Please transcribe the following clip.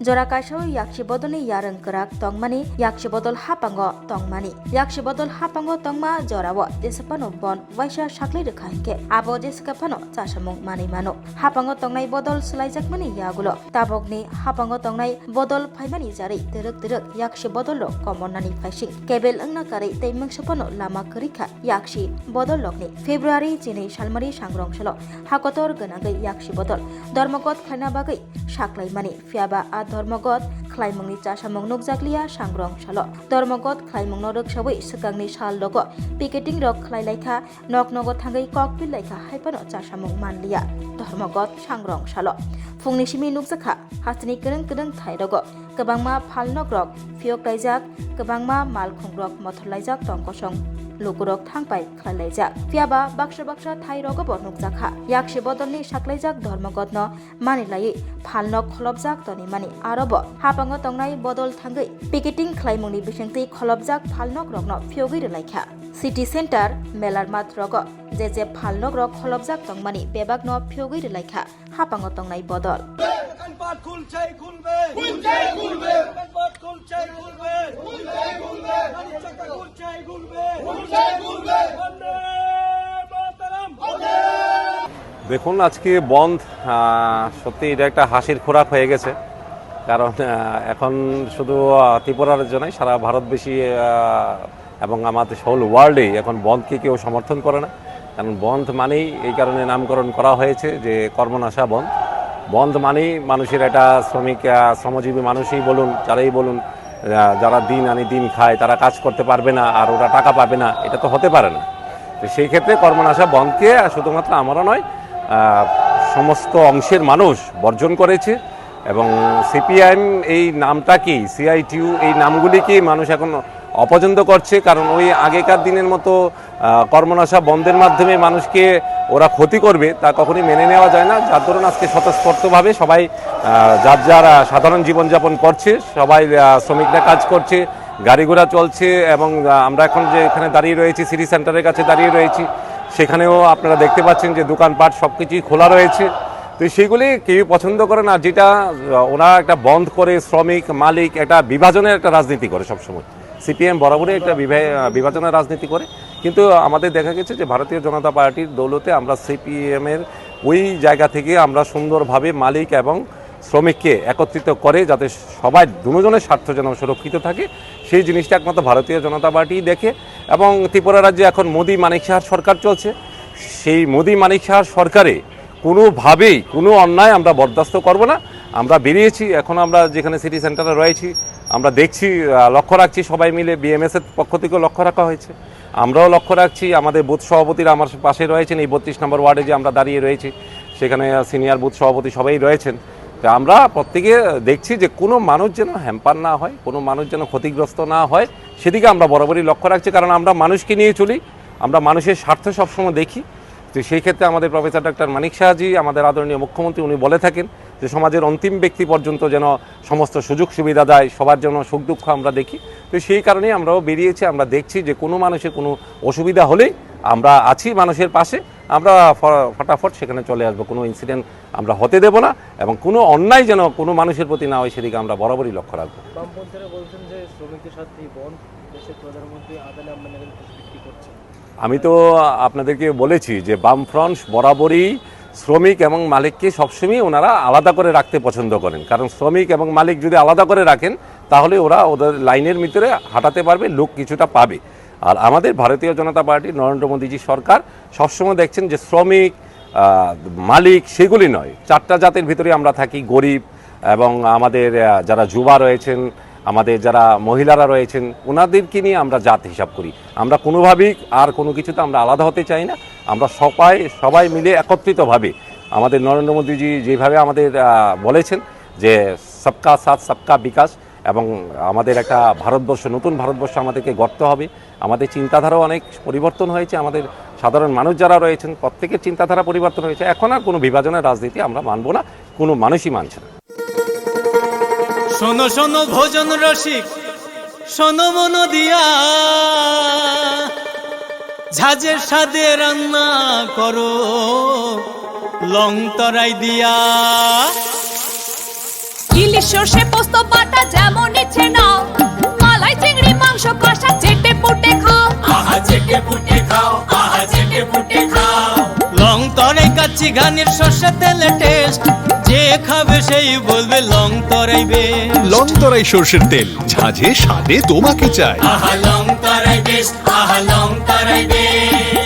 jora kaisao yakshi bodolni yarang kerak tongmani yakshi bodol hapango tongmani yakshi bodol hapango tongma jorawo jesapano bon waisa saklai rekha hingke abo jesikapano chasamung mani mano hapango tongnai bodol slaijakmani yagulo tabokni hapango tongnai bodol phaimani jari terek yakshi bodollo komonnani phaising kebel angna kari teimungsapano lama kerikha yakshi bodol lokni February chini salmari sangrongshalo hakotor ganagai yakshi bodol ধর্মগত খাইনা বাগৈ সাকলাই মানি ফিয়াবা আ ধর্মগত খ্লাইমংনি চাসামং নুকজাকলিয়া সাংরং সালো ধর্মগত খ্লাইমং নরক সबै সকাংনি সাল log picketing rock খ্লাইলাইখা নকনগ থাঙ্গै ককপিল লাইখা হাইপানো চাসামং মানলিয়া ধর্মগত সাংরং সালো फुंनि सिमि नुकजाखा हाथनि गोरों थाइरग गोबांमा फालनक रक फियक लाइजाक गोबांमा मालखुंग्रक मथरलाइजाक टंकसं लुगुरक थांबाय खलाइजाक फियाबा बाक्सा थाइरगबो नुकजाखा याक्सि बदलनि साक्लाइजाक धर्मगतन मानिलायै फालनक खलबजाक तनि मानि आरब हापांग तंगनाय बदल थांगै पिकेटिं ख्लाइमंनि बिसंति खलबजाक फालनक रकन फियगै लाइखा सिटी सेंटर मेलार मात्रग जे फालनक रक खलबजाक तंगमानि बेबागन फियगै लाइखा हापांग तंगनाय बदल দেখুন আজকে বন্ধ সত্যি এটা একটা হাসির খোরাক হয়ে গেছে কারণ এখন শুধু ত্রিপুরার জন্যই সারা ভারতবাসী এবং আমাদের হোল ওয়ার্ল্ডে এখন বন্ধকে কেউ সমর্থন করে না কারণ বন্ধ মানেই এই কারণে নামকরণ করা হয়েছে যে কর্মনাশা বন্ধ বন্ধ মানেই মানুষের একটা শ্রমজীবী মানুষই বলুন যারাই বলুন যারা দিন আনি দিন খায় তারা কাজ করতে পারবে না আর ওরা টাকা পাবে না এটা তো হতে পারে না তো সেই ক্ষেত্রে কর্মনাশা বন্ধকে শুধুমাত্র আমরা নয় সমস্ত অংশের মানুষ বর্জন করেছে এবং সিপিআইএম এই নামটা কি সিআইটিইউ এই নামগুলিকে মানুষ এখন অপছন্দ করছে কারণ ওই আগেকার দিনের মতো কর্মনাশা বন্ধের মাধ্যমে মানুষকে ওরা ক্ষতি করবে তা কখনোই মেনে নেওয়া যায় না যার দরুন আজকে স্বতঃস্ফূর্তভাবে সবাই যার সাধারণ জীবনযাপন করছে সবাই শ্রমিকরা কাজ করছে গাড়ি ঘোড়া চলছে এবং আমরা এখন যে এখানে দাঁড়িয়ে রয়েছি সিটি সেন্টারের কাছে দাঁড়িয়ে রয়েছি সেখানেও আপনারা দেখতে পাচ্ছেন যে দোকানপাট সব কিছুই খোলা রয়েছে তো সেইগুলি কেউ পছন্দ করে না যেটা ওরা একটা বন্ধ করে শ্রমিক মালিক একটা বিভাজনের একটা রাজনীতি করে সবসময় সিপিএম বরাবরই একটা বিভাজনের রাজনীতি করে কিন্তু আমাদের দেখা গেছে যে ভারতীয় জনতা পার্টির দৌলতে আমরা সিপিএমের ওই জায়গা থেকে আমরা সুন্দরভাবে মালিক এবং শ্রমিককে একত্রিত করে যাতে সবাই দুজনের স্বার্থ যেন সুরক্ষিত থাকে সেই জিনিসটা একমাত্র ভারতীয় জনতা পার্টি দেখে এবং ত্রিপুরা রাজ্যে এখন মোদি মানিক সাহার সরকার চলছে সেই মোদি মানিক সাহার সরকারে কোনোভাবেই কোনো অন্যায় আমরা বরদাস্ত করব না আমরা বেরিয়েছি এখন আমরা যেখানে সিটি সেন্টারে রয়েছি আমরা দেখছি লক্ষ্য রাখছি সবাই মিলে বিএমএসের পক্ষ থেকেও লক্ষ্য রাখা হয়েছে আমরাও লক্ষ্য রাখছি আমাদের বুথ সভাপতিরা আমার পাশে রয়েছেন এই 32 নম্বর ওয়ার্ডে যে আমরা দাঁড়িয়ে রয়েছি সেখানে সিনিয়র বুথ সভাপতি সবাই রয়েছেন তো আমরা প্রত্যেকে দেখছি যে কোনো মানুষ যেন হ্যাম্পার না হয় কোনো মানুষ যেন ক্ষতিগ্রস্ত না হয় সেদিকে আমরা বরাবরই লক্ষ্য রাখছি কারণ আমরা মানুষকে নিয়ে চলি আমরা মানুষের স্বার্থ সবসময় দেখি তো সেই ক্ষেত্রে আমাদের প্রফেসর ডক্টর মানিক সাহাজি আমাদের আদরণীয় মুখ্যমন্ত্রী উনি বলে থাকেন যে সমাজের অন্তিম ব্যক্তি পর্যন্ত যেন সমস্ত সুযোগ সুবিধা দেয় সবার জন্য সুখ দুঃখ আমরা দেখি তো সেই কারণেই আমরাও বেরিয়েছি আমরা দেখছি যে কোনো মানুষের কোনো অসুবিধা হলেই আমরা আছি মানুষের পাশে আমরা ফটাফট সেখানে চলে আসবো কোনো ইনসিডেন্ট আমরা হতে দেব না এবং কোনো অন্যায় যেন কোনো মানুষের প্রতি না হয় সেদিকে আমরা বরাবরই লক্ষ্য রাখবো বামপন্থীরা বলছেন যে শ্রমিকদের সাথে বন্ধ দেশের প্রধানমন্ত্রী আদালে আম্বানিকে বিক্রি করছে আমি তো আপনাদেরকে বলেছি যে বামফ্রন্ট বরাবরই শ্রমিক এবং মালিককে সবসময় ওনারা আলাদা করে রাখতে পছন্দ করেন কারণ শ্রমিক এবং মালিক যদি আলাদা করে রাখেন তাহলে ওরা ওদের লাইনের ভিতরে হাঁটাতে পারবে লোক কিছুটা পাবে আর আমাদের ভারতীয় জনতা পার্টি নরেন্দ্র মোদীজি সরকার সবসময় দেখছেন যে শ্রমিক মালিক সেগুলি নয় চারটা জাতের ভিতরে আমরা থাকি গরিব এবং আমাদের যারা যুবা রয়েছেন আমাদের যারা মহিলারা রয়েছেন ওনাদেরকে নিয়ে আমরা জাত হিসাব করি আমরা কোনোভাবেই আর কোনো কিছুতে আমরা আলাদা হতে চাই না আমরা সবাই মিলে একত্রিতভাবে আমাদের নরেন্দ্র মোদীজি যেভাবে আমাদের বলেছেন যে সবকা সাথ সবকা বিকাশ এবং আমাদের একটা ভারতবর্ষ নতুন ভারতবর্ষ আমাদেরকে গড়তে হবে আমাদের চিন্তাধারাও অনেক পরিবর্তন হয়েছে আমাদের সাধারণ মানুষ যারা রয়েছেন প্রত্যেকের চিন্তাধারা পরিবর্তন হয়েছে এখন আর কোনো বিভাজনের রাজনীতি আমরা মানব না কোনো মানুষই মানছে না শোনো শোনো ভোজন রসিক শোনো মন দিয়া ঝাঁঝের স্বাদে রান্না করো লং তরাই দিয়া সর্ষে পোস্ত বাটা যেমন ইচ্ছে নাও, মালাই চিংড়ি মাংস কষা চেটে পুটে খাও, আহা চেটে পুটে খাও, আহা চেটে পুটে খাও। লং তরাই কাচ্চি ঘানির সর্ষে তেলে টেস্ট, যে খাবে সেই বলবে লং তরাই বেশ। লং তরাই সর্ষের তেল, ঝাঁঝে স্বাদে তোমাকে চাই। আহা লং তরাই বেশ, আহা লং তরাই বেশ।